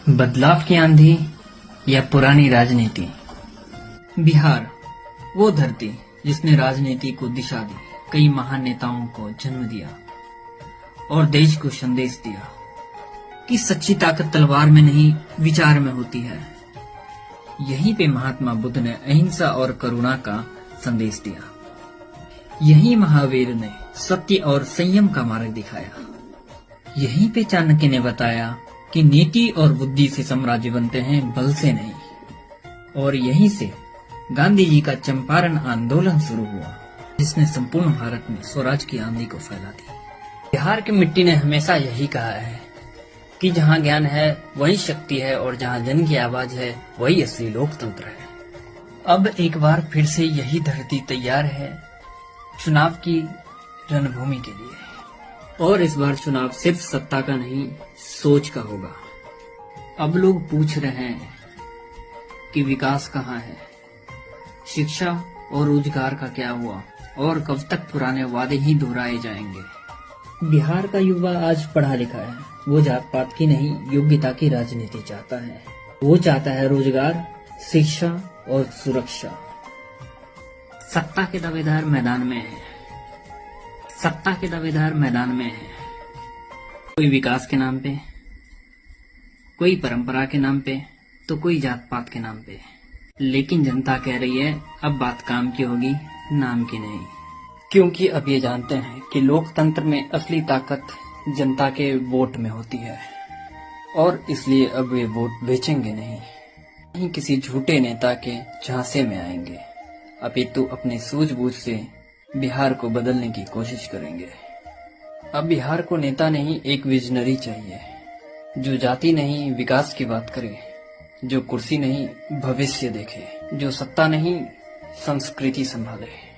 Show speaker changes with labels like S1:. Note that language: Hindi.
S1: बदलाव की आंधी या पुरानी राजनीति। बिहार, वो धरती जिसने राजनीति को दिशा दी, कई महान नेताओं को जन्म दिया और देश को संदेश दिया कि सच्ची ताकत तलवार में नहीं, विचार में होती है। यहीं पे महात्मा बुद्ध ने अहिंसा और करुणा का संदेश दिया। यहीं महावीर ने सत्य और संयम का मार्ग दिखाया। यहीं पे चाणक्य ने बताया कि नीति और बुद्धि से साम्राज्य बनते हैं, बल से नहीं। और यहीं से गांधी जी का चंपारण आंदोलन शुरू हुआ, जिसने संपूर्ण भारत में स्वराज की आंधी को फैला दी। बिहार की मिट्टी ने हमेशा यही कहा है कि जहाँ ज्ञान है वही शक्ति है, और जहाँ जन की आवाज है वही असली लोकतंत्र है। अब एक बार फिर से यही धरती तैयार है चुनाव की रणभूमि के लिए। और इस बार चुनाव सिर्फ सत्ता का नहीं, सोच का होगा। अब लोग पूछ रहे हैं कि विकास कहाँ है, शिक्षा और रोजगार का क्या हुआ, और कब तक पुराने वादे ही दोहराए जाएंगे। बिहार का युवा आज पढ़ा लिखा है। वो जात पात की नहीं, योग्यता की राजनीति चाहता है। वो चाहता है रोजगार, शिक्षा और सुरक्षा। सत्ता के दावेदार मैदान में है। सत्ता के दावेदार मैदान में है। कोई विकास के नाम पे, कोई परंपरा के नाम पे, तो कोई जात पात के नाम पे। लेकिन जनता कह रही है अब बात काम की होगी, नाम की नहीं। क्योंकि अब ये जानते हैं कि लोकतंत्र में असली ताकत जनता के वोट में होती है, और इसलिए अब वे वोट बेचेंगे नहीं किसी झूठे नेता के झांसे में आएंगे, अपितु अपनी सूझबूझ से बिहार को बदलने की कोशिश करेंगे। अब बिहार को नेता नहीं, एक विजनरी चाहिए, जो जाति नहीं विकास की बात करे, जो कुर्सी नहीं भविष्य देखे, जो सत्ता नहीं संस्कृति संभाले।